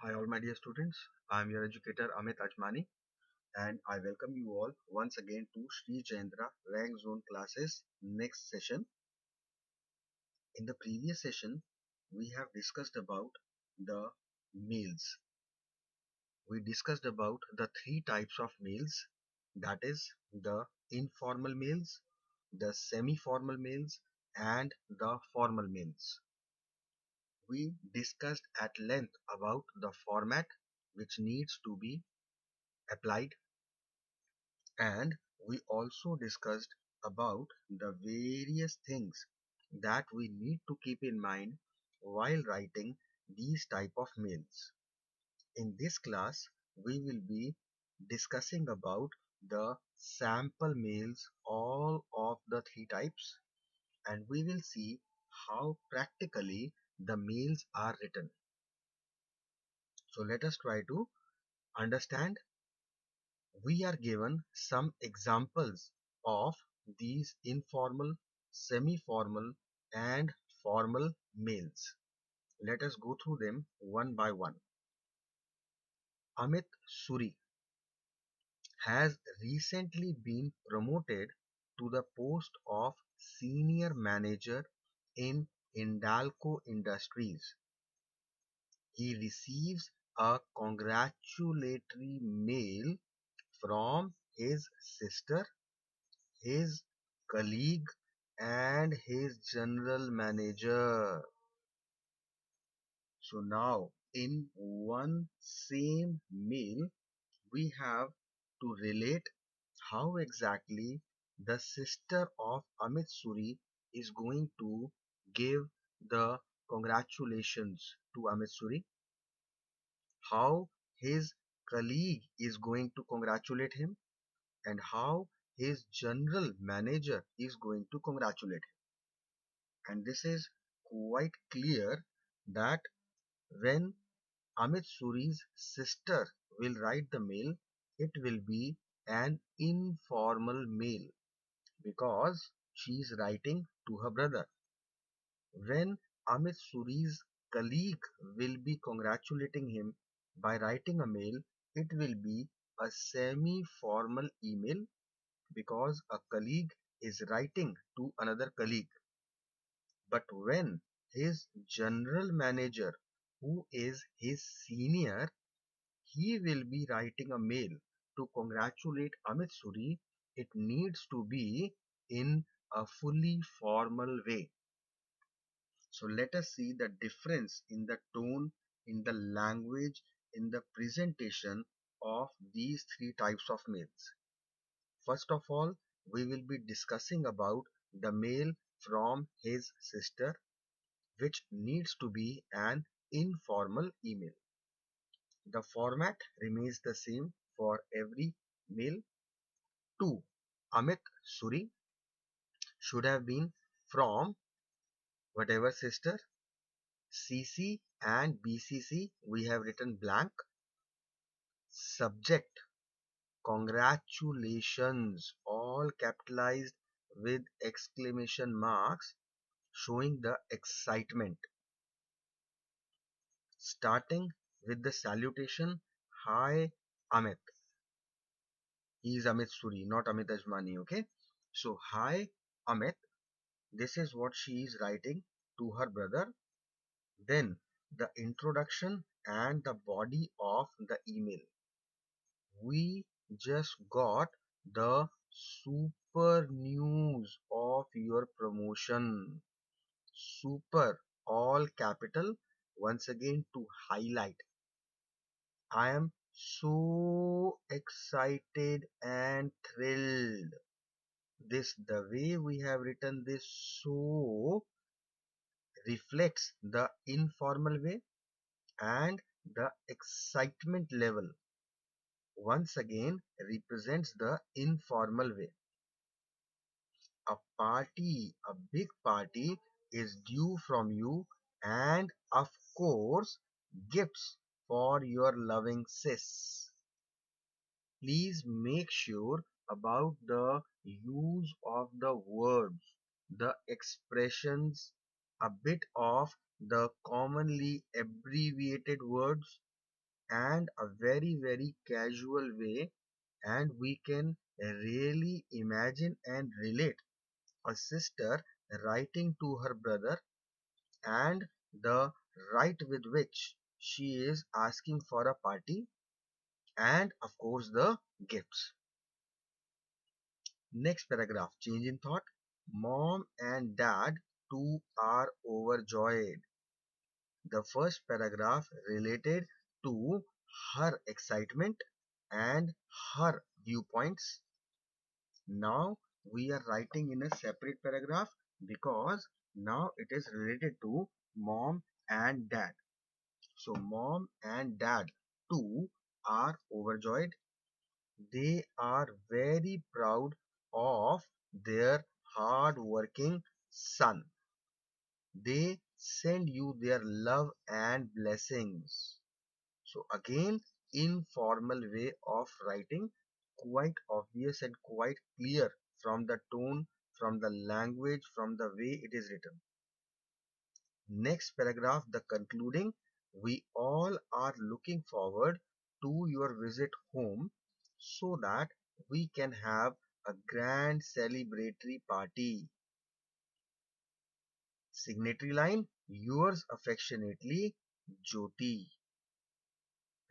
Hi, all my dear students. I am your educator Amit Ajmani, and I welcome you all once again to Sri Jayendra Rank Zone classes next session. In the previous session, we have discussed about the meals. We discussed about the three types of meals, that is the informal meals, the semi-formal meals, and the formal meals. We discussed at length about the format which needs to be applied, and we also discussed about the various things that we need to keep in mind while writing these type of mails. In this class, we will be discussing about the sample mails, all of the three types, and we will see how practically the mails are written. So let us try to understand. We are given some examples of these informal, semi-formal, and formal mails. Let us go through them one by one. Amit Suri has recently been promoted to the post of senior manager in Hindalco Industries. He receives a congratulatory mail from his sister, his colleague, and his general manager. So now in one same mail, we have to relate how exactly the sister of Amit Suri is going to give the congratulations to Amit Suri, how his colleague is going to congratulate him, and how his general manager is going to congratulate him. And this is quite clear that when Amit Suri's sister will write the mail, it will be an informal mail because she is writing to her brother. When Amit Suri's colleague will be congratulating him by writing a mail, it will be a semi-formal email because a colleague is writing to another colleague. But when his general manager, who is his senior, he will be writing a mail to congratulate Amit Suri, it needs to be in a fully formal way. So let us see the difference in the tone, in the language, in the presentation of these three types of mails. First of all, we will be discussing about the mail from his sister, which needs to be an informal email. The format remains the same for every mail. To Amit Suri should have been from whatever sister. CC and BCC we have written blank. Subject congratulations, all capitalized with exclamation marks showing the excitement. Starting with the salutation, hi Amit. He is Amit Suri, not Amit Ajmani, okay? So, hi Amit, this is what she is writing to her brother. Then, the introduction and the body of the email. We just got the super news of your promotion. Super, all capital, once again to highlight. I am so excited and thrilled. This, the way we have written this so reflects the informal way and the excitement level once again represents the informal way. A party, a big party is due from you, and of course gifts for your loving sis. Please make sure about the use of the words, the expressions, a bit of the commonly abbreviated words. and a very casual way, and we can really imagine and relate a sister writing to her brother and the right with which she is asking for a party and of course the gifts. Next paragraph, change in thought. Mom and dad too are overjoyed. The first paragraph related to her excitement and her viewpoints. Now we are writing in a separate paragraph because now it is related to mom and dad. So mom and dad too are overjoyed. They are very proud of their hard working son. They send you their love and blessings. So again, informal way of writing, quite obvious and quite clear from the tone, from the language, from the way it is written. Next paragraph, the concluding, we all are looking forward to your visit home so that we can have a grand celebratory party. Signatory line, yours affectionately, Jyoti.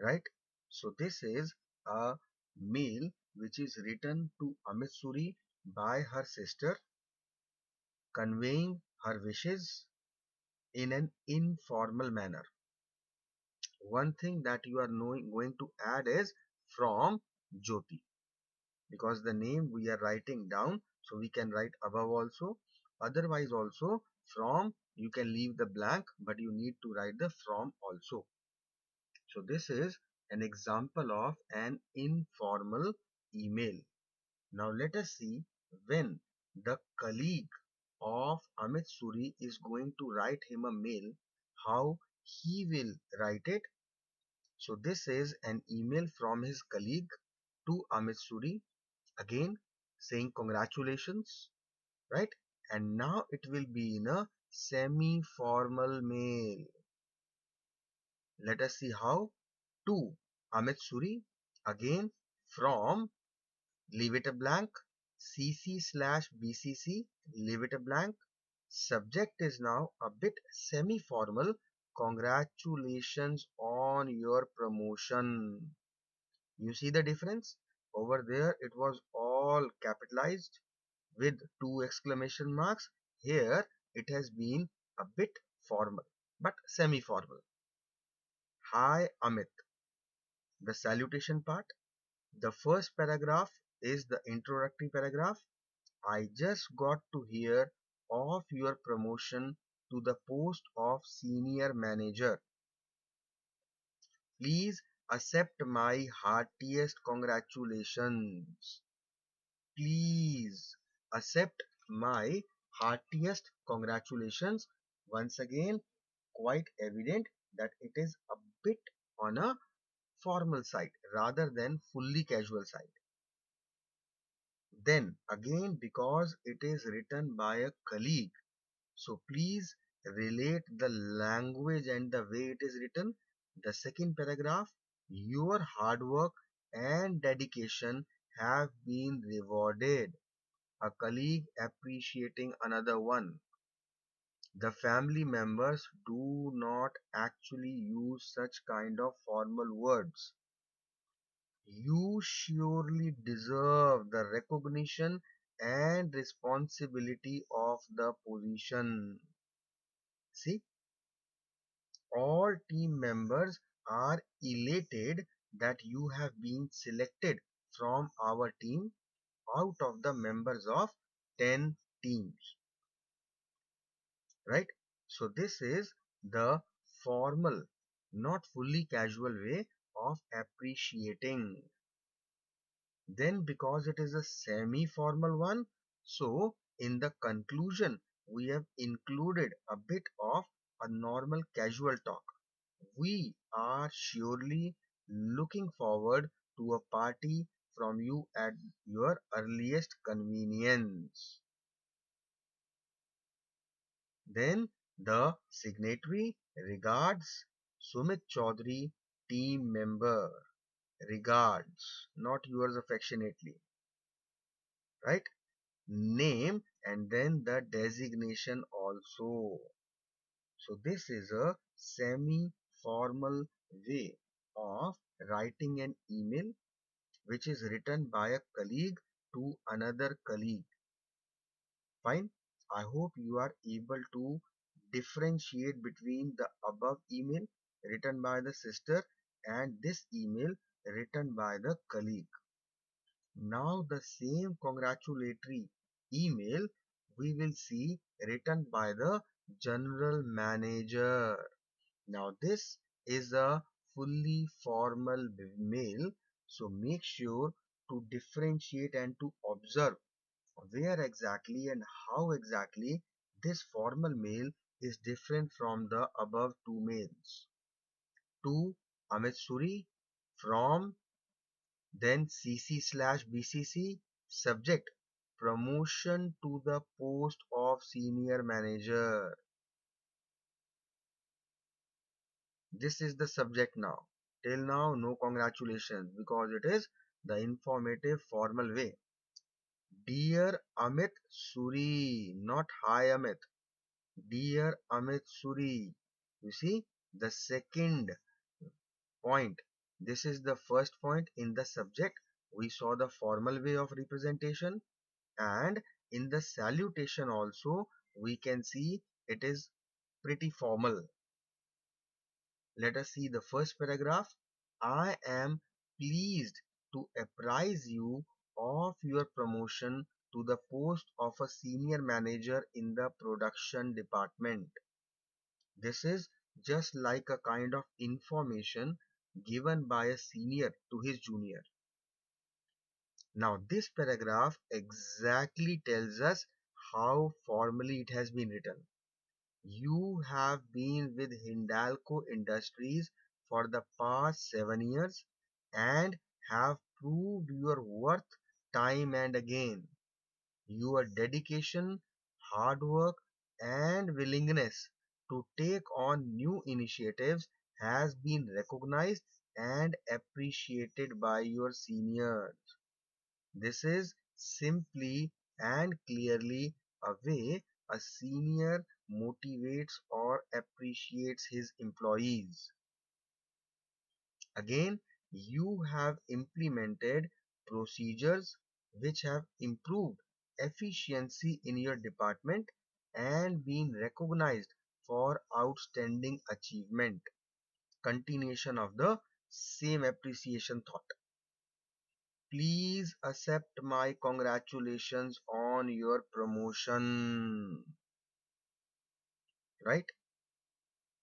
Right? So this is a mail which is written to Amit Suri by her sister, conveying her wishes in an informal manner. One thing that you are going to add is from Jyoti, because the name we are writing down, so we can write above also. Otherwise also from, you can leave the blank, but you need to write the from also. So this is an example of an informal email. Now let us see when the colleague of Amit Suri is going to write him a mail, how he will write it. So this is an email from his colleague to Amit Suri, again saying congratulations, right? And now it will be in a semi-formal mail. Let us see how. To Amit Suri, again from, leave it a blank, CC/BCC, leave it a blank. Subject is now a bit semi-formal. Congratulations on your promotion. You see the difference? Over there it was all capitalized with two exclamation marks. Here it has been a bit formal, but semi-formal. Hi Amit. The salutation part. The first paragraph is the introductory paragraph. I just got to hear of your promotion to the post of senior manager. Please accept my heartiest congratulations. Please accept my heartiest congratulations. Once again, quite evident that it is a bit on a formal side rather than fully casual side. Then again, because it is written by a colleague, so please relate the language and the way it is written. The second paragraph, your hard work and dedication have been rewarded. A colleague appreciating another one. The family members do not actually use such kind of formal words. You surely deserve the recognition and responsibility of the position. See, all team members are elated that you have been selected from our team out of the members of 10 teams, right? So this is the formal, not fully casual way of appreciating. Then because it is a semi-formal one, so in the conclusion we have included a bit of a normal casual talk. We are surely looking forward to a party from you at your earliest convenience. Then the signatory, regards, Sumit Chaudhary, team member. Regards, not yours affectionately, right? Name and then the designation also. So this is a semi-formal way of writing an email which is written by a colleague to another colleague. Fine. I hope you are able to differentiate between the above email written by the sister and this email written by the colleague. Now the same congratulatory email we will see written by the general manager. Now this is a fully formal mail, so make sure to differentiate and to observe where exactly and how exactly this formal mail is different from the above two mails. To Amit Suri from then CC/BCC subject promotion to the post of senior manager. This is the subject now. Till now, no congratulations because it is the informative formal way. Dear Amit Suri, not hi Amit. Dear Amit Suri. You see, the second point. This is the first point in the subject. We saw the formal way of representation, and in the salutation also we can see it is pretty formal. Let us see the first paragraph. I am pleased to apprise you of your promotion to the post of a senior manager in the production department. This is just like a kind of information given by a senior to his junior. Now, this paragraph exactly tells us how formally it has been written. You have been with Hindalco Industries for the past 7 years and have proved your worth time and again. Your dedication, hard work, and willingness to take on new initiatives has been recognized and appreciated by your seniors. This is simply and clearly a way a senior motivates or appreciates his employees. Again, you have implemented procedures which have improved efficiency in your department and been recognized for outstanding achievement. Continuation of the same appreciation thought. Please accept my congratulations on your promotion. Right?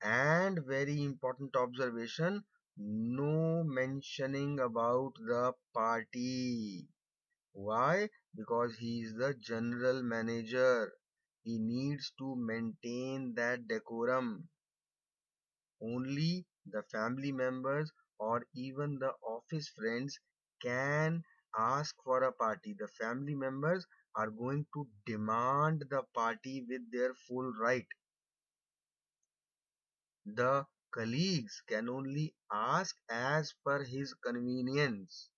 And very important observation, no mentioning about the party. Why? Because he is the general manager. He needs to maintain that decorum. Only the family members or even the office friends can ask for a party. The family members are going to demand the party with their full right. The colleagues can only ask as per his convenience,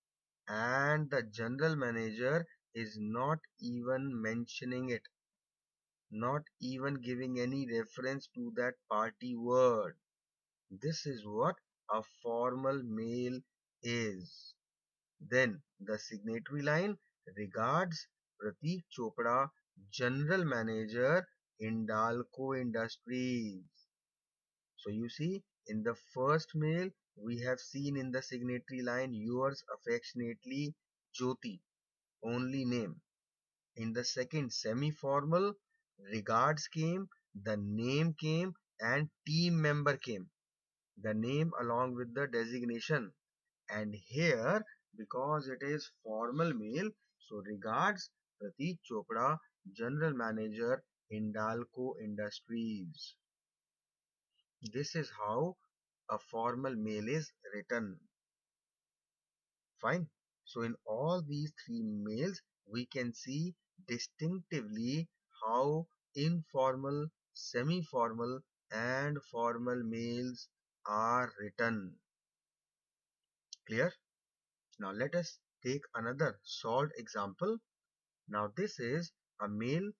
and the general manager is not even mentioning it, not even giving any reference to that party word. This is what a formal mail is. Then the signatory line regards Prateek Chopra, General Manager, Hindalco Industries. So you see, in the first mail, we have seen in the signatory line yours affectionately, Jyoti, only name. In the second semi-formal, regards came, the name came, and team member came. The name along with the designation. And here, because it is formal mail, so regards Prateek Chopra, General Manager, Hindalco Industries. This is how a formal mail is written. Fine. So in all these three mails, we can see distinctively how informal, semi-formal, and formal mails are written. Clear? Now let us take another solved example. Now this is a mail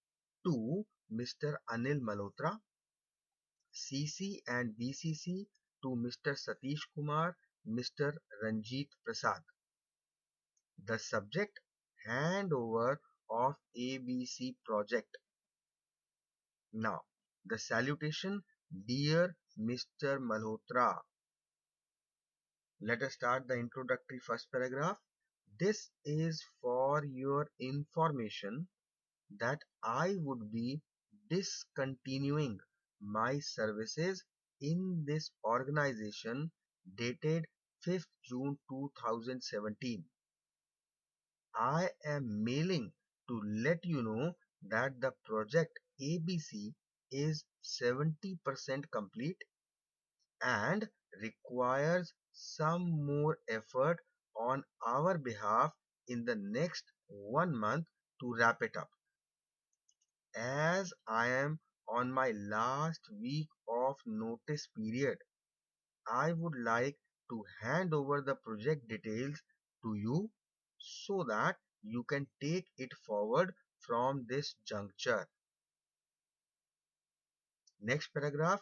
to Mr. Anil Malhotra, CC and BCC to Mr. Satish Kumar, Mr. Ranjit Prasad. The subject: handover of ABC project. Now the salutation: Dear Mr. Malhotra. Let us start the introductory first paragraph. This is for your information that I would be discontinuing my services in this organization dated 5th June 2017. I am mailing to let you know that the project ABC is 70% complete and requires some more effort on our behalf in the next 1 month to wrap it up. As I am on my last week of notice period, I would like to hand over the project details to you so that you can take it forward from this juncture. Next paragraph: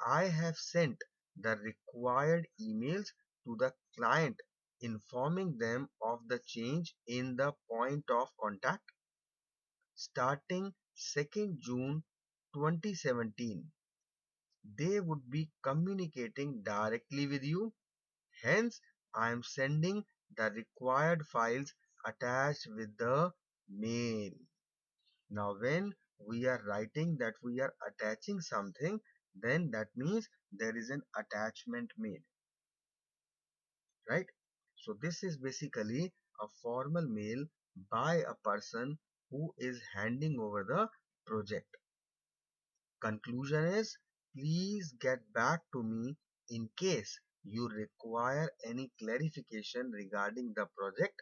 I have sent the required emails to the client informing them of the change in the point of contact starting 2nd June 2017. They would be communicating directly with you. Hence, I am sending the required files attached with the mail. Now, when we are writing that we are attaching something, then that means there is an attachment made, right? So, this is basically a formal mail by a person who is handing over the project. Conclusion is, please get back to me in case you require any clarification regarding the project.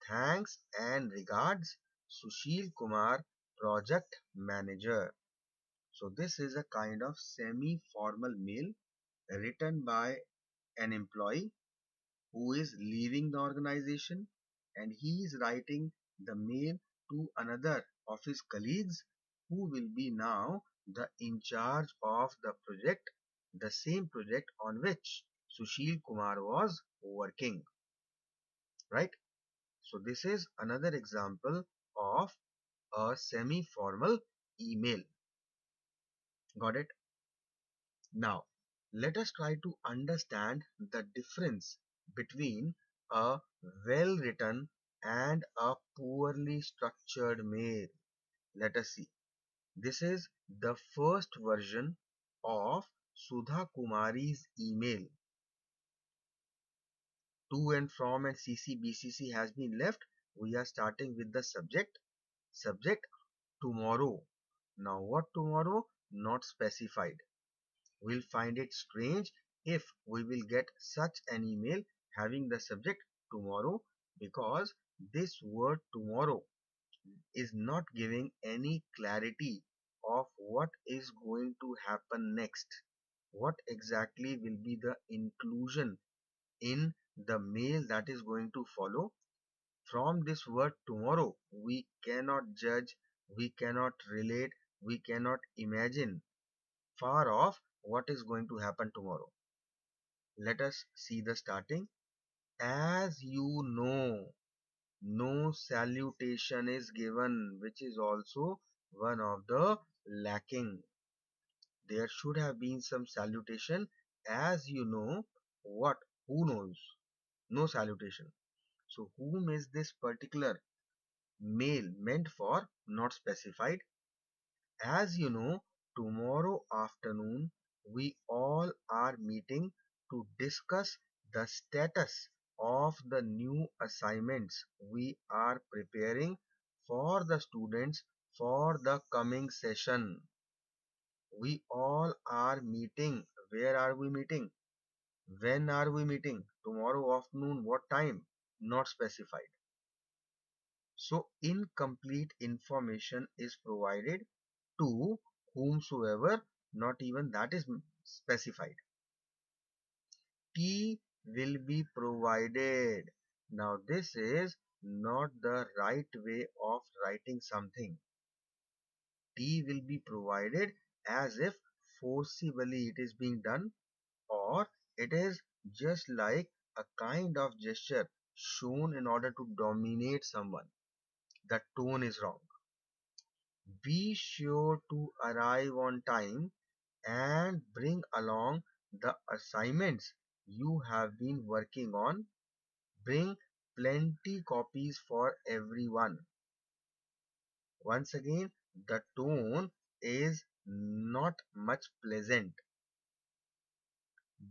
Thanks and regards, Sushil Kumar, Project Manager. So this is a kind of semi-formal mail written by an employee who is leaving the organization, and he is writing the mail to another of his colleagues who will be now the in charge of the project, the same project on which Sushil Kumar was working, right? So this is another example of a semi-formal email. Got it? Now, let us try to understand the difference between a well-written and a poorly structured mail. Let us see. This is the first version of Sudha Kumari's email. To and from and CC/BCC has been left. We are starting with the subject. Subject: tomorrow. Now what tomorrow? Not specified. We'll find it strange if we will get such an email having the subject tomorrow, because this word tomorrow is not giving any clarity of what is going to happen next. What exactly will be the inclusion in the mail that is going to follow? From this word tomorrow, we cannot judge, we cannot relate, we cannot imagine far off what is going to happen tomorrow. Let us see the starting. As you know, no salutation is given, which is also one of the lacking. There should have been some salutation. As you know, what? Who knows? No salutation. So whom is this particular mail meant for? Not specified. As you know, tomorrow afternoon we all are meeting to discuss the status of the new assignments we are preparing for the students for the coming session. We all are meeting. Where are we meeting? When are we meeting? Tomorrow afternoon. What time? Not specified. So incomplete information is provided to whomsoever, not even that is specified. T will be provided. Now, this is not the right way of writing something. Tea will be provided as if forcibly it is being done, or it is just like a kind of gesture shown in order to dominate someone. The tone is wrong. Be sure to arrive on time and bring along the assignments you have been working on. Bring plenty copies for everyone. Once again, the tone is not much pleasant.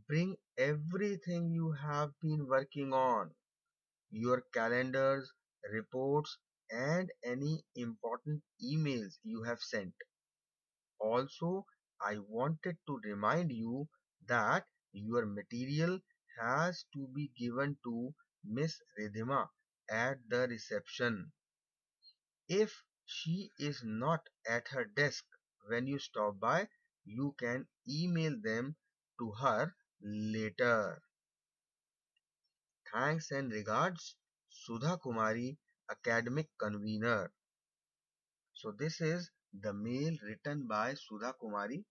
Bring everything you have been working on, your calendars, reports, and any important emails you have sent. Also, I wanted to remind you that your material has to be given to Miss Ridhima at the reception. If she is not at her desk when you stop by, you can email them to her later. Thanks and regards, Sudha Kumari, Academic Convener. So, this is the mail written by Sudha Kumari,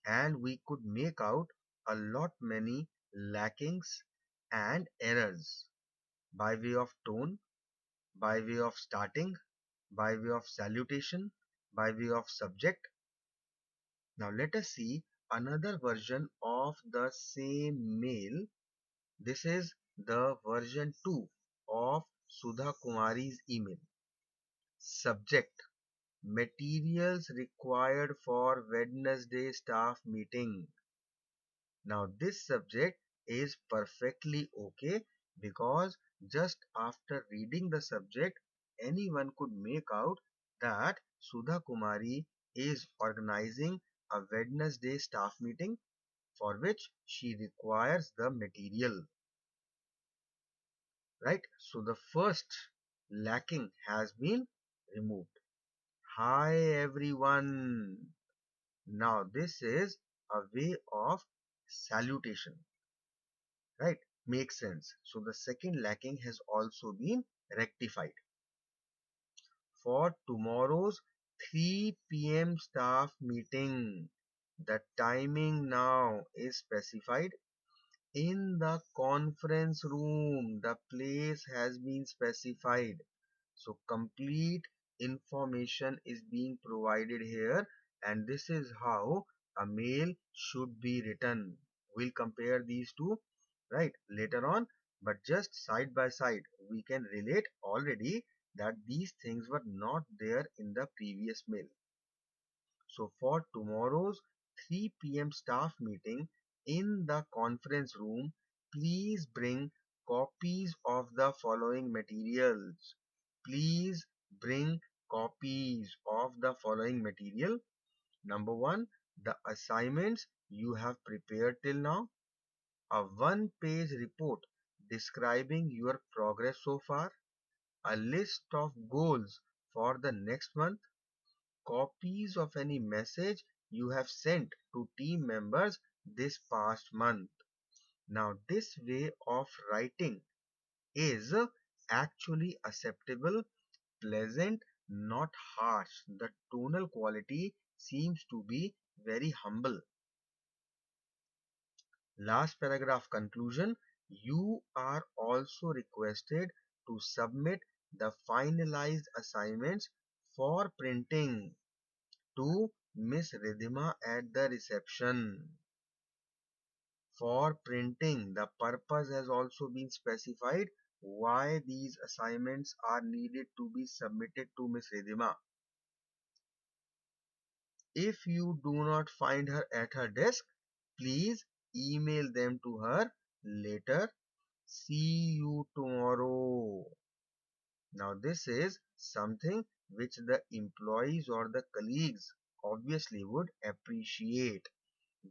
and we could make out a lot many lackings and errors by way of tone, by way of starting, by way of salutation, by way of subject. Now let us see another version of the same mail. This is the version 2 of Sudha Kumari's email. Subject: Materials required for Wednesday staff meeting. Now this subject is perfectly okay, because just after reading the subject, anyone could make out that Sudha Kumari is organizing a Wednesday staff meeting for which she requires the material. Right? So the first lacking has been removed. Hi everyone. Now this is a way of salutation. Right? Makes sense. So the second lacking has also been rectified. For tomorrow's 3 p.m. staff meeting, the timing now is specified in the conference room. The place has been specified. So complete information is being provided here, and this is how a mail should be written. We'll compare these two right later on, but just side by side we can relate already that these things were not there in the previous mail. So for tomorrow's 3 p.m. staff meeting in the conference room, please bring copies of the following materials. Please bring copies of the following material. Number one, the assignments you have prepared till now, a one-page report describing your progress so far, a list of goals for the next month, copies of any message you have sent to team members this past month. Now, this way of writing is actually acceptable, pleasant, not harsh. The tonal quality seems to be very humble. Last paragraph conclusion. You are also requested to submit the finalized assignments for printing to Miss Ridhima at the reception. For printing, the purpose has also been specified why these assignments are needed to be submitted to Miss Ridhima. If you do not find her at her desk, please email them to her later. See you tomorrow. Now, this is something which the employees or the colleagues obviously would appreciate,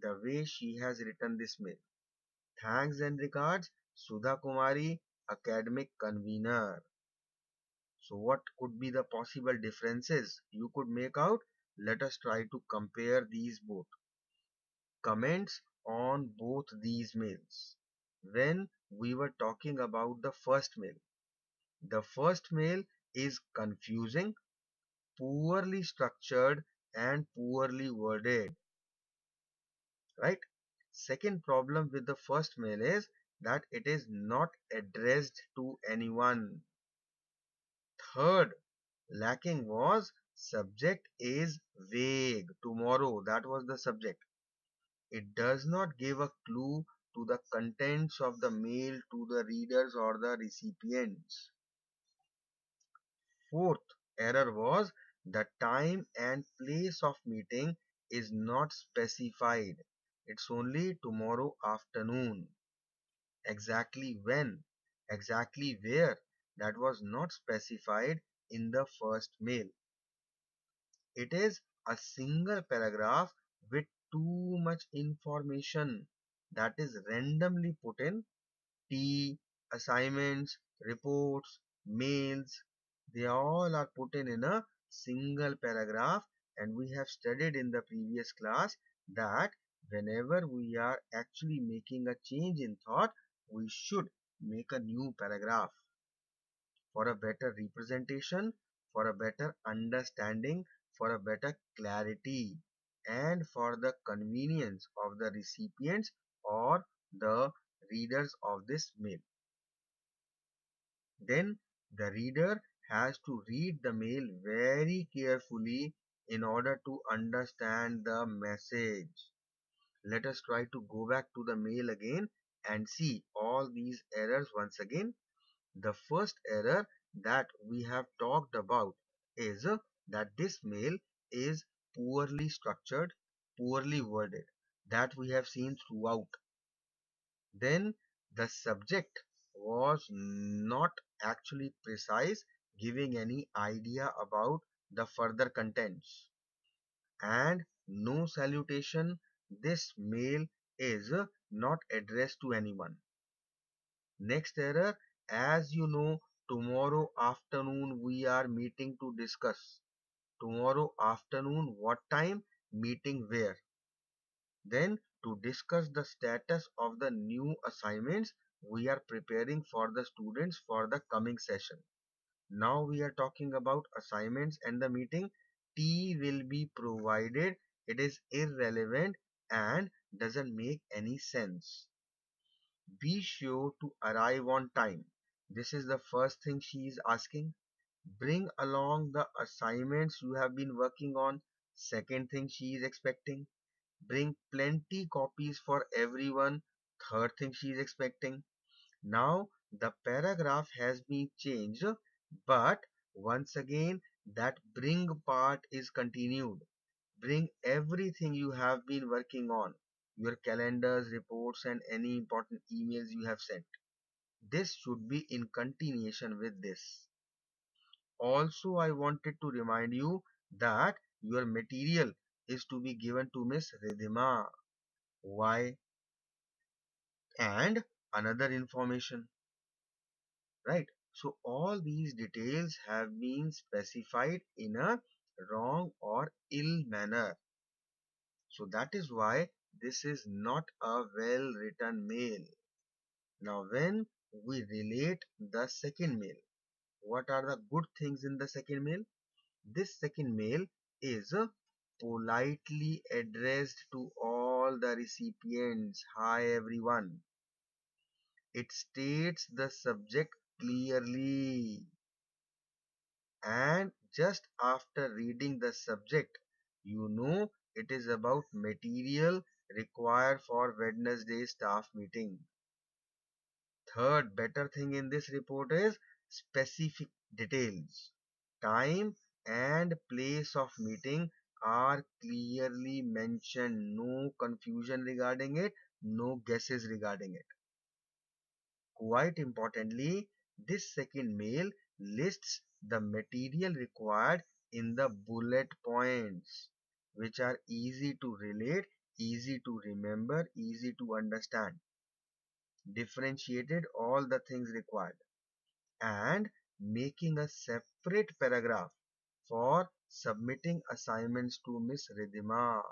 the way she has written this mail. Thanks and regards, Sudha Kumari, Academic Convener. So, what could be the possible differences you could make out? Let us try to compare these both. Comments on both these mails. when we were talking about the first mail. The first mail is confusing, poorly structured, and poorly worded, right? Second problem with the first mail is that it is not addressed to anyone. Third, lacking was subject is vague. Tomorrow, that was the subject. It does not give a clue to the contents of the mail to the readers or the recipients. Fourth error was the time and place of meeting is not specified. It's only tomorrow afternoon. Exactly when, exactly where, that was not specified in the first mail. It is a single paragraph with too much information that is randomly put in. T, assignments, reports, mails, they all are put in a single paragraph, and we have studied in the previous class that whenever we are actually making a change in thought, we should make a new paragraph for a better representation, for a better understanding, for a better clarity, and for the convenience of the recipients or the readers of this mail. Then the reader has to read the mail very carefully in order to understand the message. Let us try to go back to the mail again and see all these errors once again. The first error that we have talked about is that this mail is poorly structured, poorly worded, that we have seen throughout. Then the subject was not actually precise, giving any idea about the further contents. And no salutation, this mail is not addressed to anyone. Next error, as you know, tomorrow afternoon we are meeting to discuss. Tomorrow afternoon, what time? Meeting where? Then, to discuss the status of the new assignments we are preparing for the students for the coming session. Now we are talking about assignments and the meeting. T will be provided. It is irrelevant and doesn't make any sense. Be sure to arrive on time. This is the first thing she is asking. Bring along the assignments you have been working on. Second thing she is expecting. Bring plenty copies for everyone. Third thing she is expecting. Now the paragraph has been changed, but once again that bring part is continued. Bring everything you have been working on, your calendars, reports, and any important emails you have sent. This should be in continuation with this. Also, I wanted to remind you that your material is to be given to Miss Ridhima. Why? And another information, right? So all these details have been specified in a wrong or ill manner. So that is why this is not a well written mail. Now, when we relate the second mail, what are the good things in the second mail? This second mail is politely addressed to all the recipients. Hi everyone. It states the subject clearly. And just after reading the subject, you know it is about material required for Wednesday staff meeting. Third better thing in this report is specific details. Time and place of meeting are clearly mentioned. No confusion regarding it, no guesses regarding it. Quite importantly, this second mail lists the material required in the bullet points, which are easy to relate, easy to remember, easy to understand. Differentiated all the things required and making a separate paragraph for submitting assignments to Miss Ridhima.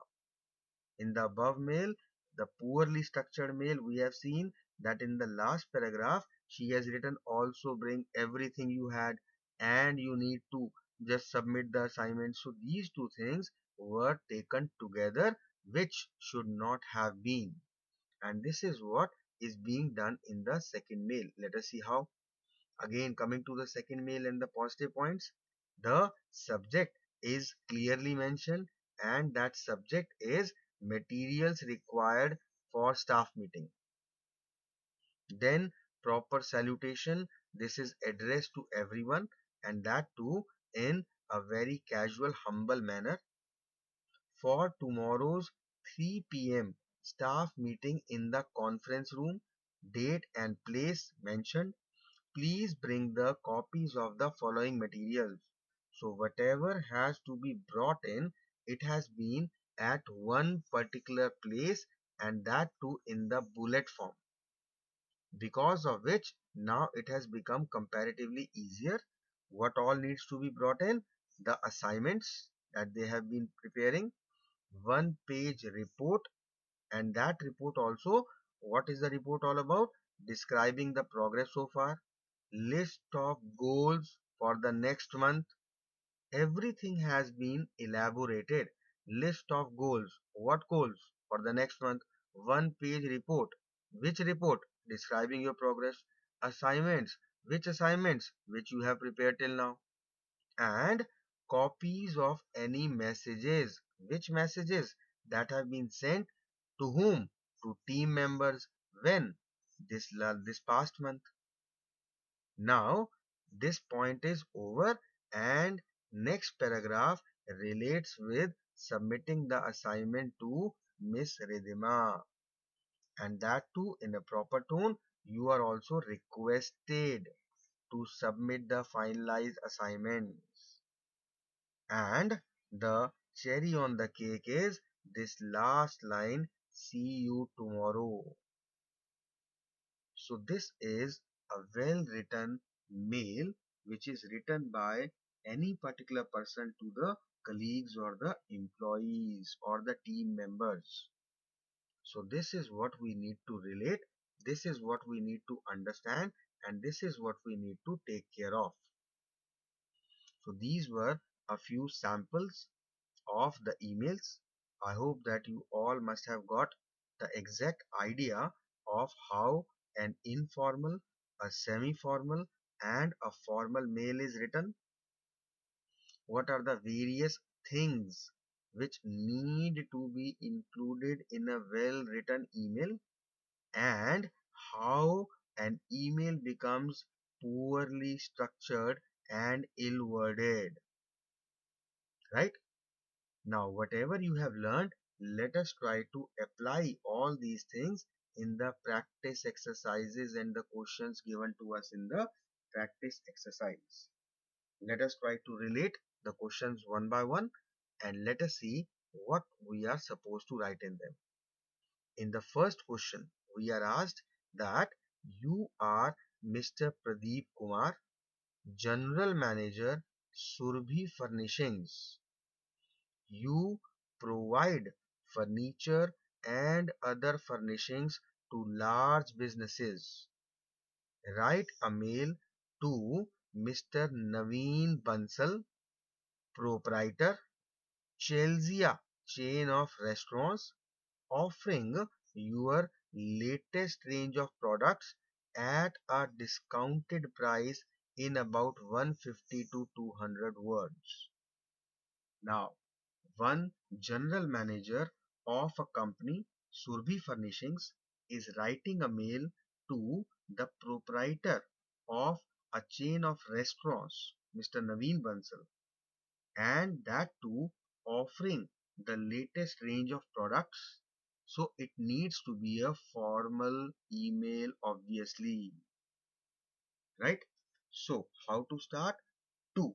In the above mail, The poorly structured mail, we have seen that in the last paragraph, she has written also bring everything you had and you need to just submit the assignment. So these two things were taken together, which should not have been. And this is what is being done in the second mail. Let us see how. Again, coming to the second mail and the positive points, the subject is clearly mentioned, and that subject is materials required for staff meeting. Then proper salutation, this is addressed to everyone, and that too in a very casual, humble manner. For tomorrow's 3 p.m. staff meeting in the conference room, date and place mentioned. Please bring the copies of the following materials. So whatever has to be brought in, it has been at one particular place, and that too in the bullet form, because of which now it has become comparatively easier. What all needs to be brought in? The assignments that they have been preparing, one page report, and that report also, what is the report all about? Describing the progress so far, list of goals for the next month. Everything has been elaborated. List of goals. What goals for the next month? One page report. Which report? Describing your progress. Assignments. Which assignments? Which you have prepared till now. And copies of any messages. Which messages? That have been sent to whom? To team members. When? This past month. Now, this point is over, and next paragraph relates with submitting the assignment to Miss Ridhima, and that too in a proper tone. You are also requested to submit the finalized assignments. And the cherry on the cake is this last line, see you tomorrow. So this is a well written mail which is written by any particular person to the colleagues or the employees or the team members. So this is what we need to relate. This is what we need to understand, and this is what we need to take care of. So these were a few samples of the emails. I hope that you all must have got the exact idea of how an informal, a semi-formal, and a formal mail is written. What are the various things which need to be included in a well-written email, and how an email becomes poorly structured and ill-worded, right? Now, whatever you have learned, let us try to apply all these things in the practice exercises and the questions given to us in the practice exercise. Let us try to relate the questions one by one, and let us see what we are supposed to write in them. In the first question, we are asked that you are Mr. Pradeep Kumar, General Manager, Surbhi Furnishings. You provide furniture and other furnishings to large businesses. Write a mail to Mr. Naveen Bansal, proprietor, Chelsea chain of restaurants, offering your latest range of products at a discounted price in about 150 to 200 words. Now, one general manager of a company, Surbhi Furnishings, is writing a mail to the proprietor of a chain of restaurants, Mr. Naveen Bansal, and that too offering the latest range of products. So it needs to be a formal email, obviously, right? So, how to start? To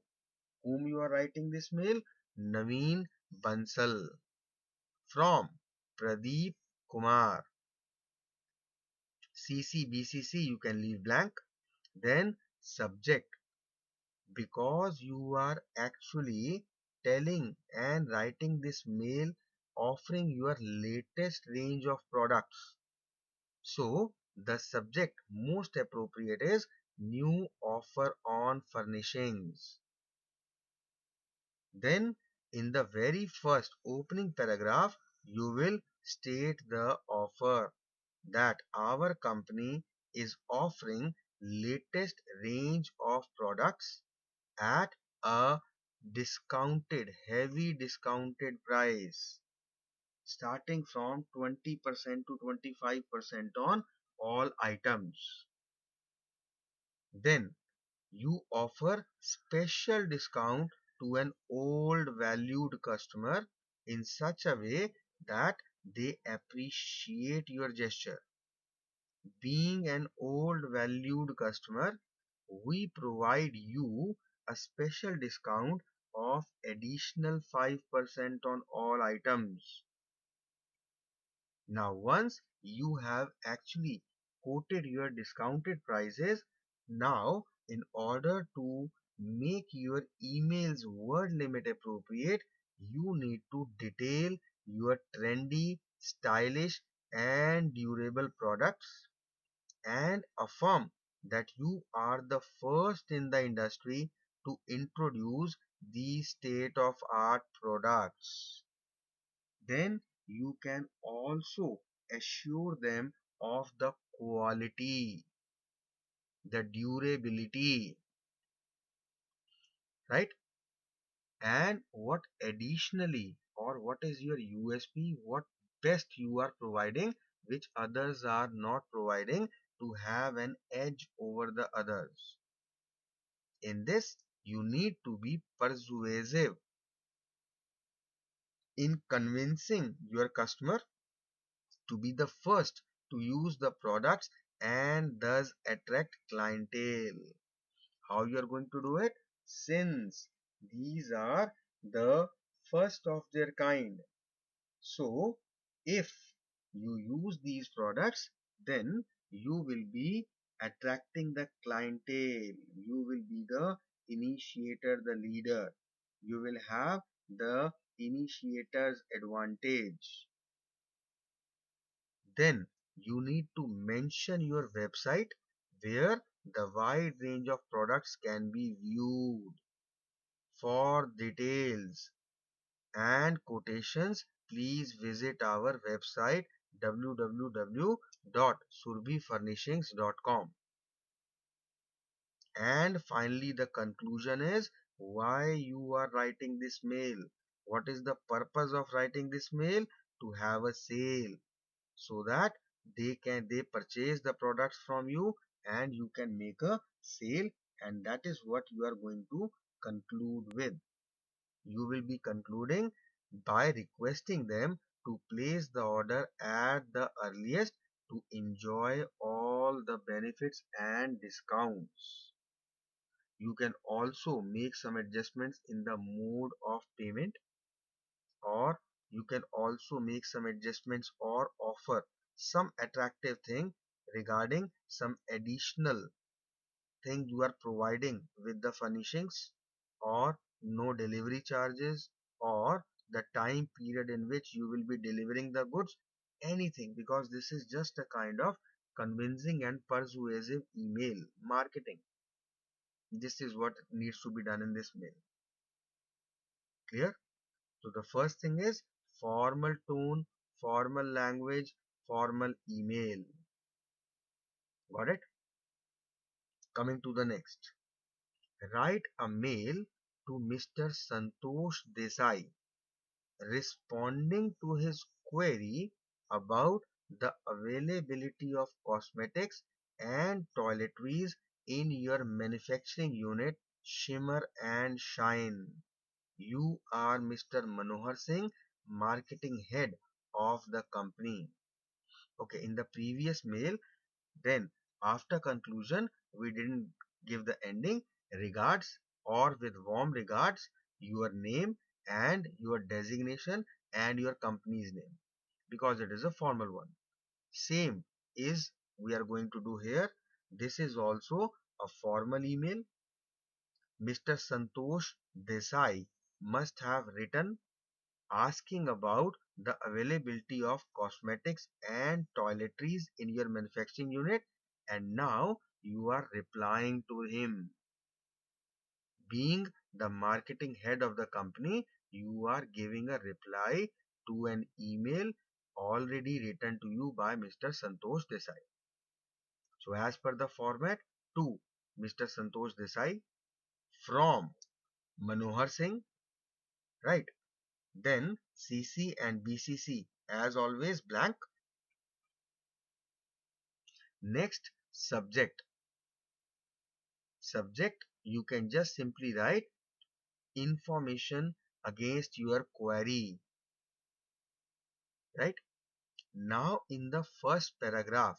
whom you are writing this mail? Naveen Bansal. From Pradeep Kumar. CC, BCC, you can leave blank. Then subject, because you are actually telling and writing this mail offering your latest range of products. So the subject most appropriate is new offer on furnishings. Then in the very first opening paragraph, you will state the offer that our company is offering latest range of products at a heavy discounted price, starting from 20% to 25% on all items. Then you offer special discount to an old valued customer in such a way that they appreciate your gesture. Being an old valued customer, we provide you a special discount of additional 5% on all items. Now, once you have actually quoted your discounted prices, now in order to make your emails word limit appropriate, you need to detail your trendy, stylish, and durable products and affirm that you are the first in the industry to introduce these state of art products. Then you can also assure them of the quality, the durability, right? And what additionally, or what is your USP, what best you are providing, which others are not providing, to have an edge over the others. In this, you need to be persuasive in convincing your customer to be the first to use the products and thus attract clientele. How you are going to do it? Since these are the first of their kind. So if you use these products, then you will be attracting the clientele. You will be the initiator, the leader. You will have the initiator's advantage. Then you need to mention your website where the wide range of products can be viewed. For details and quotations, please visit our website www.surbhifurnishings.com. And finally, the conclusion is why you are writing this mail. What is the purpose of writing this mail? To have a sale, so that they purchase the products from you and you can make a sale, and that is what you are going to conclude with. You will be concluding by requesting them to place the order at the earliest to enjoy all the benefits and discounts. You can also make some adjustments in the mode of payment, or you can also make some adjustments or offer some attractive thing regarding some additional thing you are providing with the furnishings, or no delivery charges, or the time period in which you will be delivering the goods, anything, because this is just a kind of convincing and persuasive email marketing. This is what needs to be done in this mail. Clear? So the first thing is formal tone, formal language, formal email. Got it? Coming to the next. Write a mail to Mr. Santosh Desai responding to his query about the availability of cosmetics and toiletries in your manufacturing unit Shimmer and Shine. You are Mr. Manohar Singh, marketing head of the company. Okay, in the previous mail, then after conclusion, we didn't give the ending. Regards, or with warm regards, your name and your designation and your company's name, because it is a formal one. Same is we are going to do here. This is also a formal email. Mr. Santosh Desai must have written asking about the availability of cosmetics and toiletries in your manufacturing unit, and now you are replying to him. Being the marketing head of the company, you are giving a reply to an email already written to you by Mr. Santosh Desai. So as per the format, to Mr. Santosh Desai from Manohar Singh, right? Then CC and BCC as always blank. Next, subject. Subject, you can just simply write information against your query, right? Now, in the first paragraph,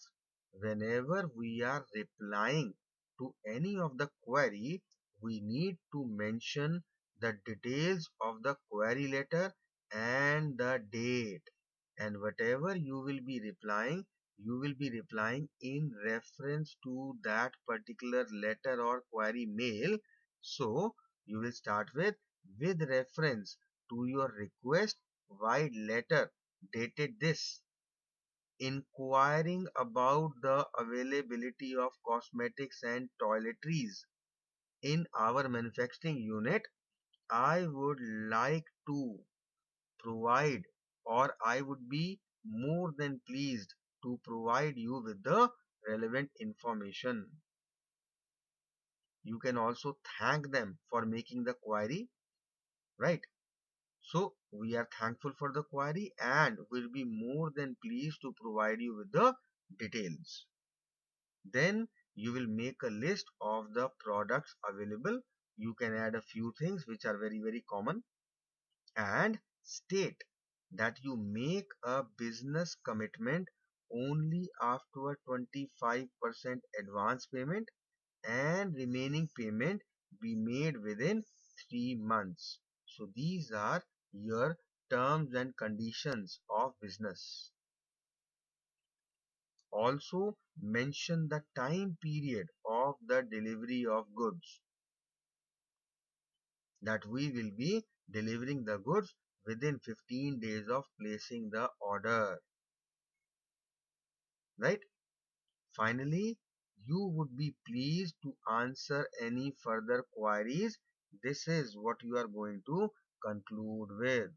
whenever we are replying to any of the query, we need to mention the details of the query letter and the date. And whatever you will be replying in reference to that particular letter or query mail. So, you will start with reference to your request wide letter dated this, inquiring about the availability of cosmetics and toiletries in our manufacturing unit. I would like to provide, or I would be more than pleased to provide you with the relevant information. You can also thank them for making the query, right? So we are thankful for the query and will be more than pleased to provide you with the details. Then you will make a list of the products available. You can add a few things which are very common, and state that you make a business commitment only after a 25% advance payment and remaining payment be made within 3 months. So these are your terms and conditions of business. Also mention the time period of the delivery of goods, that we will be delivering the goods within 15 days of placing the order, right? Finally, you would be pleased to answer any further queries. This is what you are going to conclude with,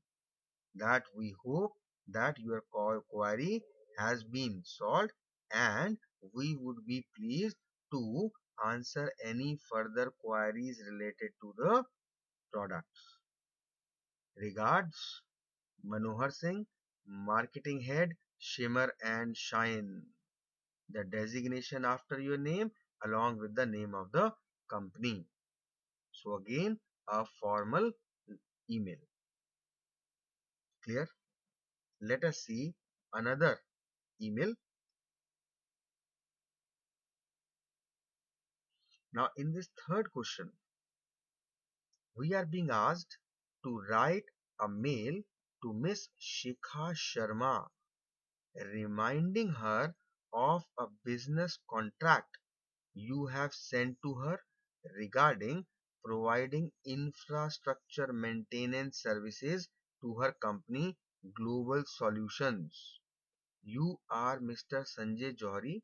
that we hope that your query has been solved, and we would be pleased to answer any further queries related to the products. Regards, Manohar Singh, Marketing Head, Shimmer and Shine. The designation after your name along with the name of the company. So again, a formal email. Clear? Let us see another email. Now in this third question, we are being asked to write a mail to Miss Shikha Sharma, reminding her of a business contract you have sent to her regarding providing infrastructure maintenance services to her company Global Solutions. You are Mr. Sanjay Johari,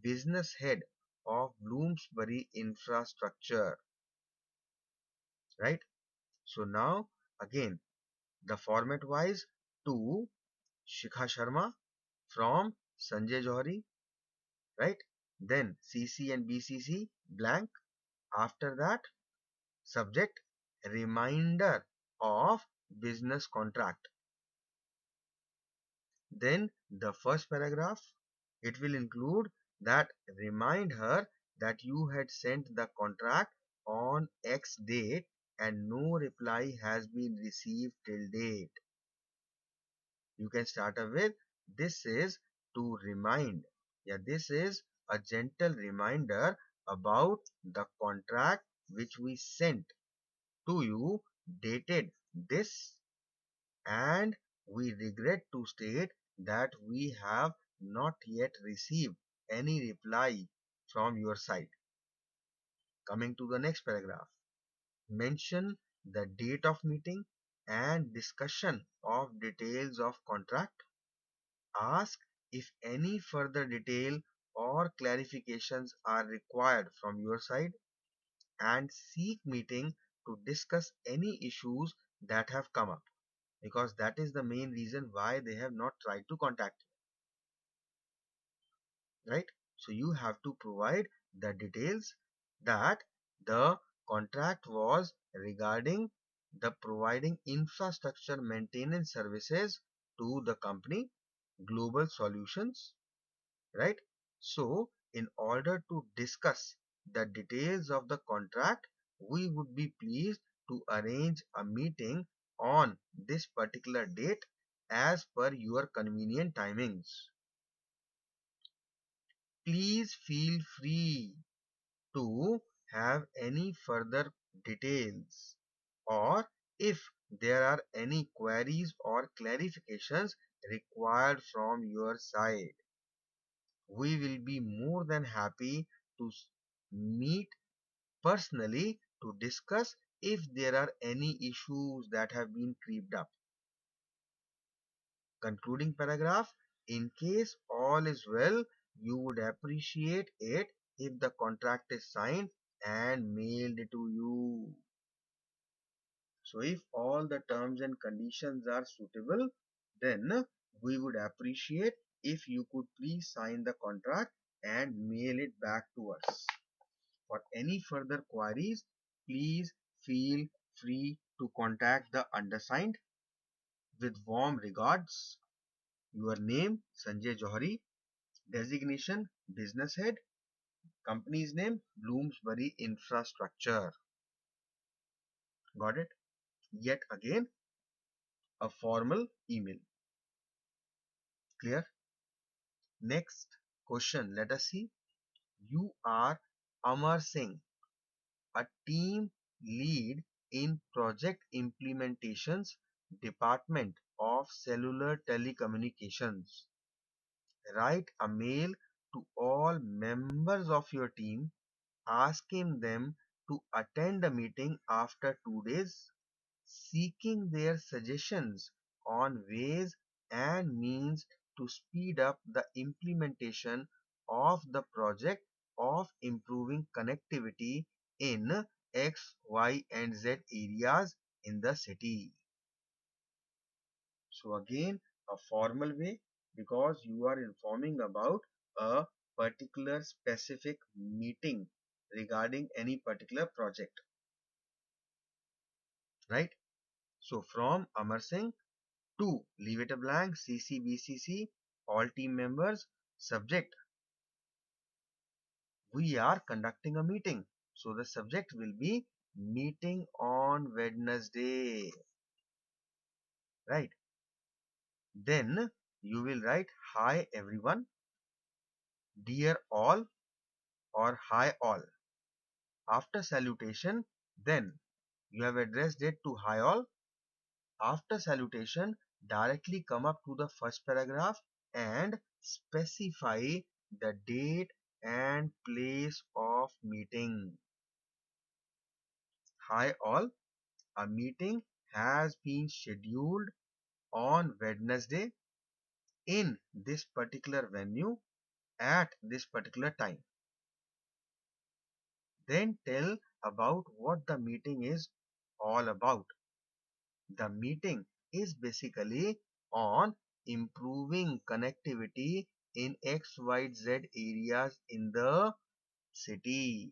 business head of Bloomsbury Infrastructure, right? So now again, the format wise, to Shikha Sharma from Sanjay Johari, right? Then CC and BCC blank. After that, subject, reminder of business contract. Then the first paragraph, it will include that remind her that you had sent the contract on X date and no reply has been received till date. You can start up with, this is to remind. Yeah, this is a gentle reminder about the contract which we sent to you dated this, and we regret to state that we have not yet received any reply from your side. Coming to the next paragraph, mention the date of meeting and discussion of details of contract. Ask if any further detail or clarifications are required from your side, and seek meeting to discuss any issues that have come up, because that is the main reason why they have not tried to contact you, right? So you have to provide the details that the contract was regarding the providing infrastructure maintenance services to the company Global Solutions, right? So, in order to discuss the details of the contract, we would be pleased to arrange a meeting on this particular date as per your convenient timings. Please feel free to have any further details, or if there are any queries or clarifications required from your side. We will be more than happy to meet personally to discuss if there are any issues that have been creeped up. Concluding paragraph: in case all is well, you would appreciate it if the contract is signed and mailed to you. So if all the terms and conditions are suitable, then we would appreciate if you could please sign the contract and mail it back to us. For any further queries, please feel free to contact the undersigned. With warm regards, your name Sanjay Johari, designation business head, company's name Bloomsbury Infrastructure. Got it? Yet again, a formal email. Clear? Next question, let us see. You are Amar Singh, a team lead in project implementations department of cellular telecommunications. Write a mail to all members of your team asking them to attend a meeting after 2 days, seeking their suggestions on ways and means to speed up the implementation of the project of improving connectivity in X, Y, and Z areas in the city. So again, a formal way, because you are informing about a particular specific meeting regarding any particular project, right? So from Amar Singh to leave it a blank CCBCC, all team members, subject, we are conducting a meeting. So the subject will be meeting on Wednesday, right? Then you will write hi everyone, dear all, or hi all. After salutation, then you have addressed it to hi all. After salutation, directly come up to the first paragraph and specify the date and place of meeting. Hi all, a meeting has been scheduled on Wednesday in this particular venue at this particular time. Then tell about what the meeting is all about. The meeting is basically on improving connectivity in XYZ areas in the city.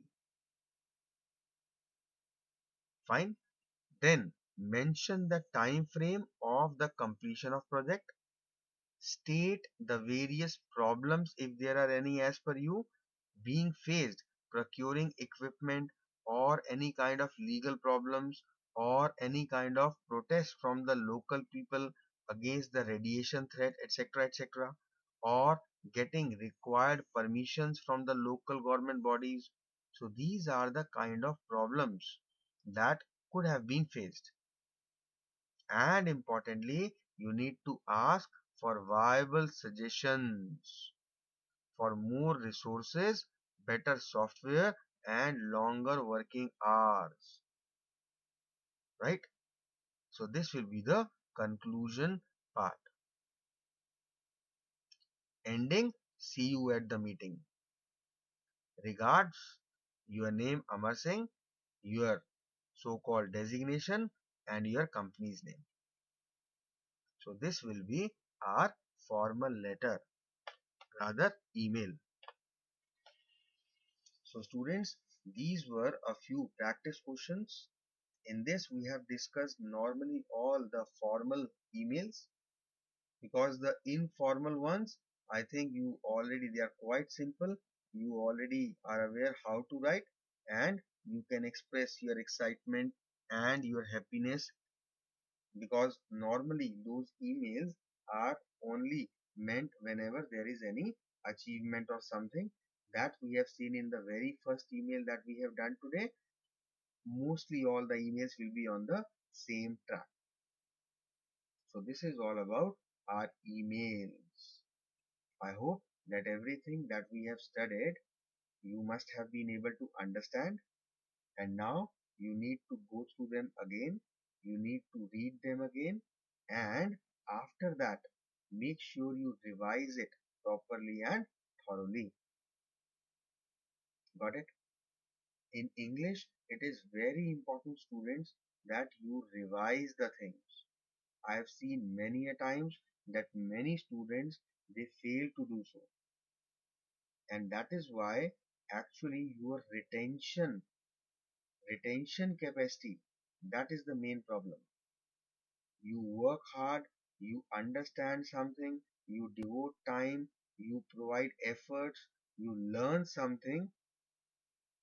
Fine. Then mention the time frame of the completion of project. State the various problems, if there are any as per you, being faced procuring equipment, or any kind of legal problems, or any kind of protest from the local people against the radiation threat, etc., etc., or getting required permissions from the local government bodies. So these are the kind of problems that could have been faced. And importantly, you need to ask for viable suggestions for more resources, better software, and longer working hours. Right? So this will be the conclusion part. Ending, see you at the meeting. Regards, your name Amar Singh, your so-called designation and your company's name. So this will be our formal letter, rather email. So students, these were a few practice questions. In this we have discussed normally all the formal emails, because the informal ones, I think you already, they are quite simple. You already are aware how to write, and you can express your excitement and your happiness, because normally those emails are only meant whenever there is any achievement or something that we have seen in the very first email that we have done today. Mostly all the emails will be on the same track. So this is all about our emails. I hope that everything that we have studied you must have been able to understand, and now you need to go through them again, you need to read them again, and after that make sure you revise it properly and thoroughly. Got it? In English it is very important, students, that you revise the things. I have seen many a times that many students, they fail to do so, and that is why actually your retention capacity, that is the main problem. You work hard, you understand something, you devote time, you provide efforts, you learn something,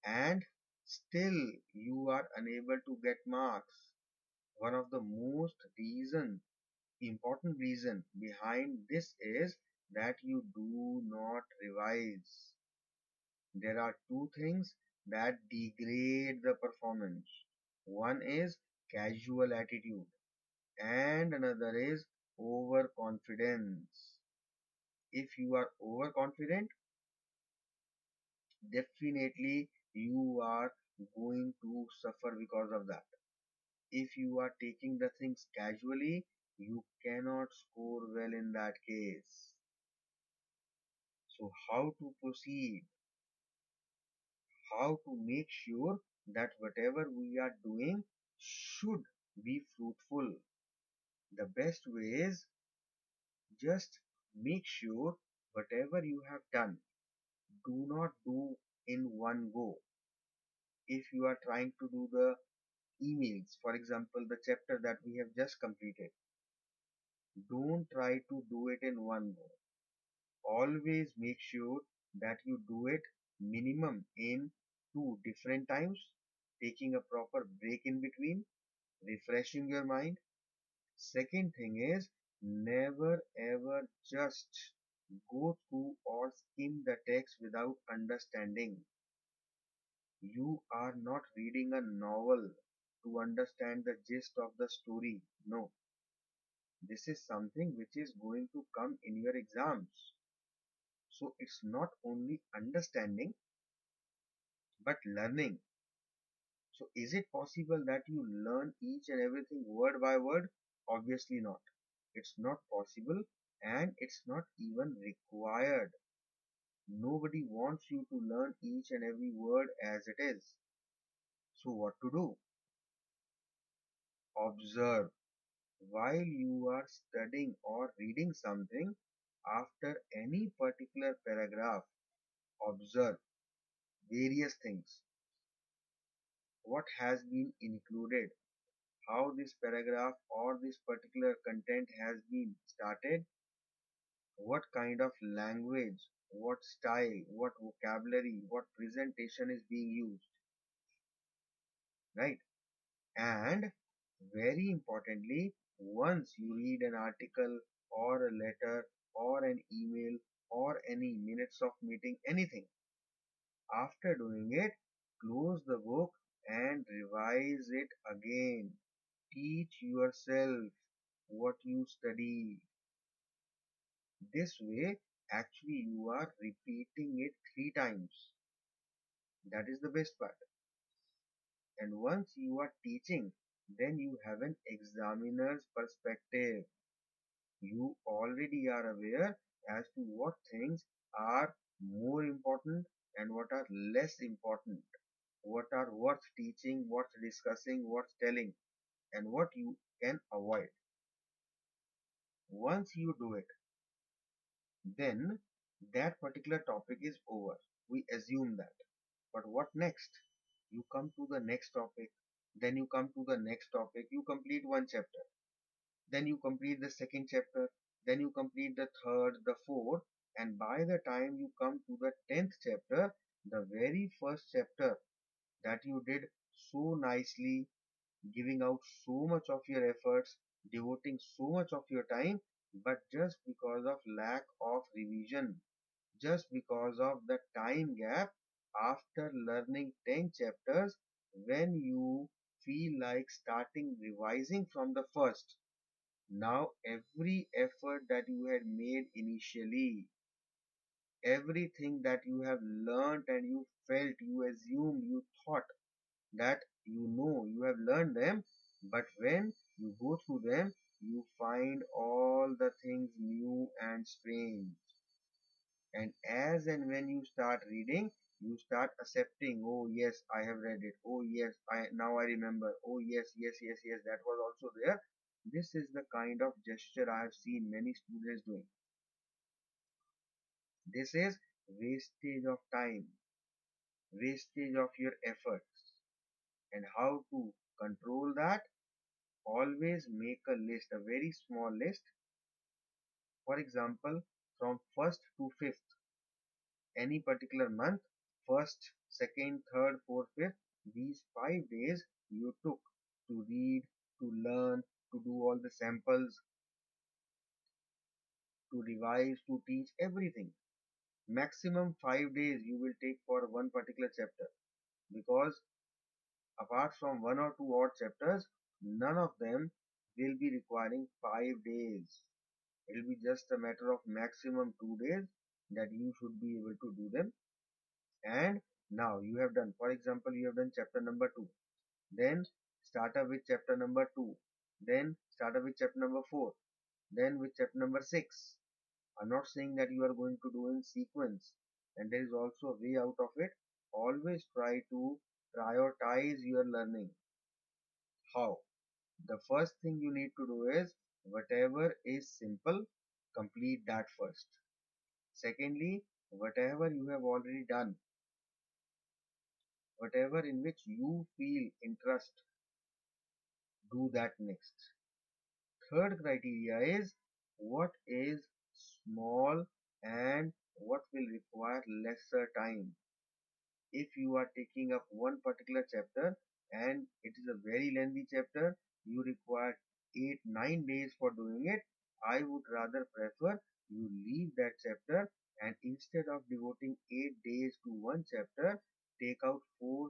and still you are unable to get marks. One of the most important reason behind this is that you do not revise. There are two things that degrade the performance. One is casual attitude and another is overconfidence. If you are overconfident, definitely you are going to suffer because of that. If you are taking the things casually, you cannot score well in that case. So how to proceed? How to make sure that whatever we are doing should be fruitful? The best way is, just make sure whatever you have done, do not do in one go. If you are trying to do the emails, for example, the chapter that we have just completed, don't try to do it in one go. Always make sure that you do it minimum in two different times, taking a proper break in between, refreshing your mind. Second thing is, never ever just go through or skim the text without understanding. You are not reading a novel to understand the gist of the story. No, this is something which is going to come in your exams. So it's not only understanding but learning. So is it possible that you learn each and everything word by word? Obviously not. It's not possible, and it's not even required. Nobody wants you to learn each and every word as it is. So what to do? Observe. While you are studying or reading something, after any particular paragraph, observe various things. What has been included, how this paragraph or this particular content has been started, what kind of language, what style, what vocabulary, what presentation is being used, right? And very importantly, once you read an article or a letter or an email or any minutes of meeting, anything, after doing it, close the book and revise it again. Teach yourself what you study. This way, actually, you are repeating it three times. That is the best part. And once you are teaching, then you have an examiner's perspective. You already are aware as to what things are more important and what are less important, what are worth teaching, worth discussing, worth telling, and what you can avoid. Once you do it, then that particular topic is over. We assume that. But what next? You come to the next topic, then you come to the next topic, you complete one chapter, then you complete the second chapter, then you complete the third, the fourth, and by the time you come to the 10th chapter, the very first chapter that you did so nicely, giving out so much of your efforts, devoting so much of your time, but just because of lack of revision, just because of the time gap after learning 10 chapters, when you feel like starting revising from the first, now every effort that you had made initially, everything that you have learned and you felt, you assumed, you thought that you know, you have learned them, but when you go through them, you find all the things new and strange. And as and when you start reading, you start accepting, oh yes, I have read it. Oh yes, I now I remember. Oh yes, yes, yes, yes, that was also there. This is the kind of gesture I have seen many students doing. This is wastage of time, wastage of your efforts. And how to control that? Always make a list, a very small list. For example, from 1st to 5th, any particular month, 1st, 2nd, 3rd, 4th, 5th, these 5 days you took to read, to learn, to do all the samples, to revise, to teach everything. Maximum 5 days you will take for one particular chapter, because apart from one or two odd chapters, none of them will be requiring 5 days. It will be just a matter of maximum 2 days that you should be able to do them. And now you have done, for example, you have done chapter number 2, then start up with chapter number 2, then start up with chapter number 4, then with chapter number 6. I'm not saying that you are going to do in sequence, and there is also a way out of it. Always try to prioritize your learning. How? The first thing you need to do is whatever is simple, complete that first. Secondly, whatever you have already done, whatever in which you feel interest, do that next. Third criteria is what is small and what will require lesser time. If you are taking up one particular chapter and it is a very lengthy chapter, you require 8 9 days for doing it, I would rather prefer you leave that chapter, and instead of devoting 8 days to one chapter, take out 4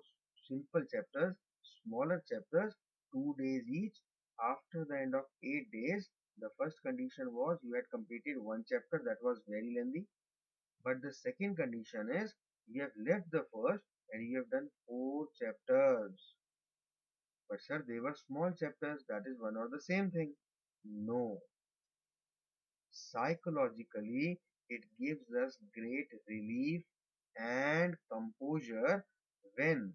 simple chapters, smaller chapters, 2 days each. After the end of 8 days, the first condition was you had completed one chapter that was very lengthy, but the second condition is you have left the first and you have done 4 chapters. But sir, they were small chapters. That is one or the same thing. No. Psychologically, it gives us great relief and composure when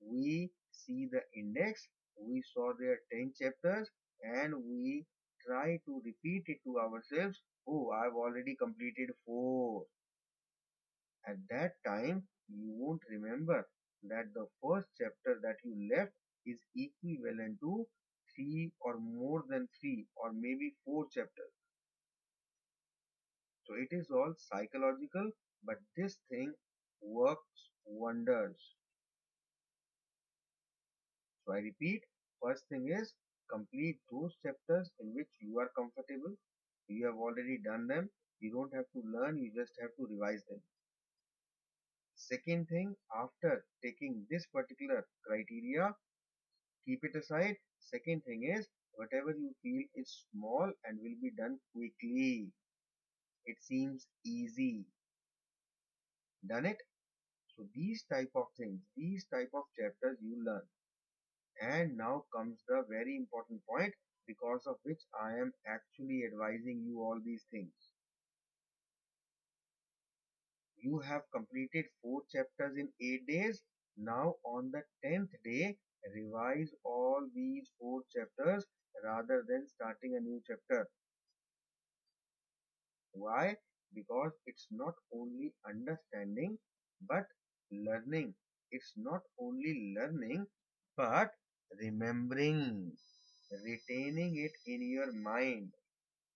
we see the index, we saw their 10 chapters, and we try to repeat it to ourselves. Oh, I've already completed 4. At that time, you won't remember that the first chapter that you left is equivalent to 3 or more than 3 or maybe 4 chapters. So it is all psychological, but this thing works wonders. So I repeat, first thing is complete those chapters in which you are comfortable. You have already done them. You don't have to learn, you just have to revise them. Second thing, after taking this particular criteria, keep it aside. Second thing is, whatever you feel is small and will be done quickly. It seems easy. Done it? So these type of things, these type of chapters you learn. And now comes the very important point because of which I am actually advising you all these things. You have completed 4 chapters in 8 days. Now, on the 10th day, revise all these 4 chapters rather than starting a new chapter. Why? Because it's not only understanding but learning. It's not only learning but remembering, retaining it in your mind.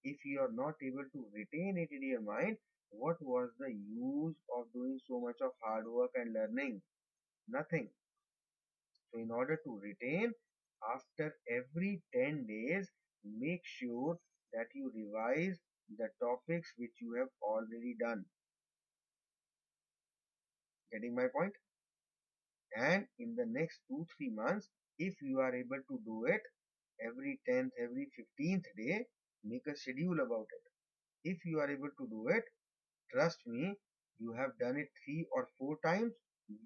If you are not able to retain it in your mind, what was the use of doing so much of hard work and learning? Nothing. So, in order to retain, after every 10 days, make sure that you revise the topics which you have already done. Getting my point? And in the next 2 3 months, if you are able to do it every 10th, every 15th day, make a schedule about it. If you are able to do it, trust me, you have done it 3 or 4 times,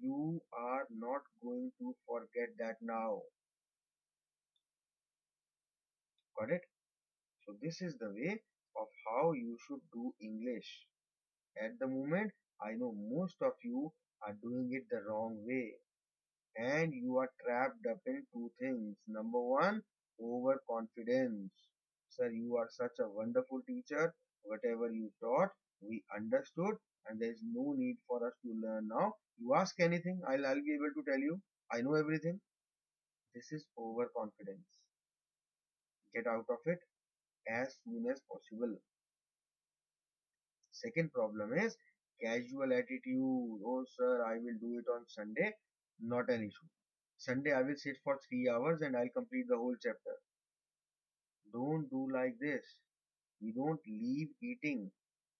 you are not going to forget that now. Got it? So this is the way of how you should do English. At the moment, I know most of you are doing it the wrong way and you are trapped up in two things. Number one, overconfidence. Sir, you are such a wonderful teacher. Whatever you taught, we understood and there is no need for us to learn now. You ask anything, I'll be able to tell you. I know everything. This is overconfidence. Get out of it as soon as possible. Second problem is casual attitude. Oh, sir, I will do it on Sunday. Not an issue. Sunday, I will sit for 3 hours and I'll complete the whole chapter. Don't do like this. You don't leave eating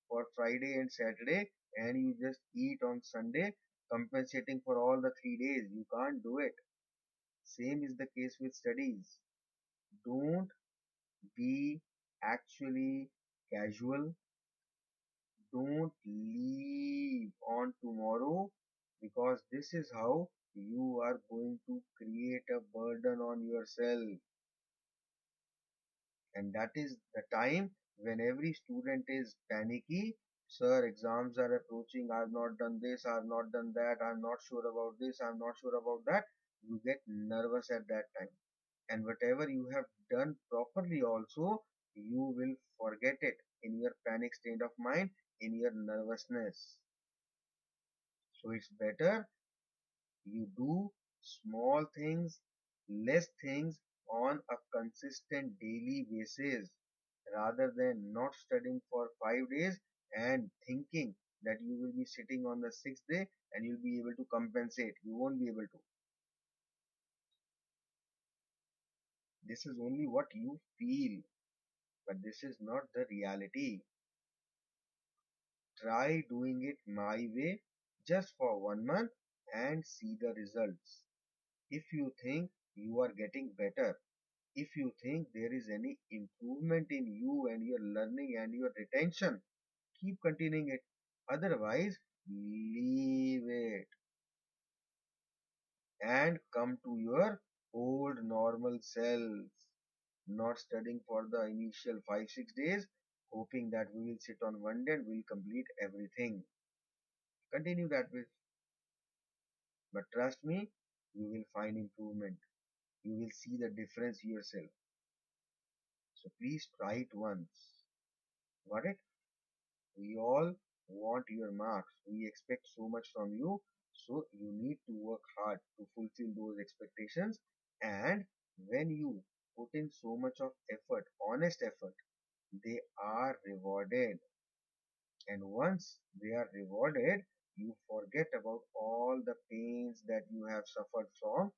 for Friday and Saturday and you just eat on Sunday, compensating for all the 3 days. You can't do it. Same is the case with studies. Don't be actually casual. Don't leave on tomorrow because this is how you are going to create a burden on yourself. And that is the time when every student is panicky. Sir, exams are approaching. I have not done this. I have not done that. I am not sure about this. I am not sure about that. You get nervous at that time. And whatever you have done properly also, you will forget it in your panic state of mind, in your nervousness. So it's better you do small things, less things on a consistent daily basis rather than not studying for 5 days and thinking that you will be sitting on the 6th day and you'll be able to compensate. You won't be able to. This is only what you feel, but this is not the reality. Try doing it my way just for 1 month and see the results. If you think you are getting better, if you think there is any improvement in you and your learning and your retention, keep continuing it. Otherwise, leave it and come to your old normal selves. Not studying for the initial 5 6 days, hoping that we will sit on one day and we'll complete everything. Continue that way. But trust me, you will find improvement. You will see the difference yourself. So please try it once. Got it? We all want your marks. We expect so much from you. So you need to work hard to fulfill those expectations. And when you put in so much of effort, honest effort, they are rewarded. And once they are rewarded, you forget about all the pains that you have suffered from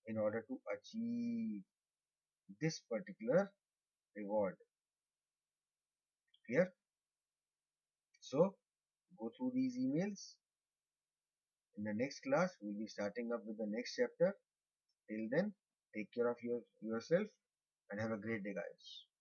in order to achieve this particular reward. Clear? So go through these emails. In the next class, we'll be starting up with the next chapter. Till then, take care of yourself and have a great day, guys.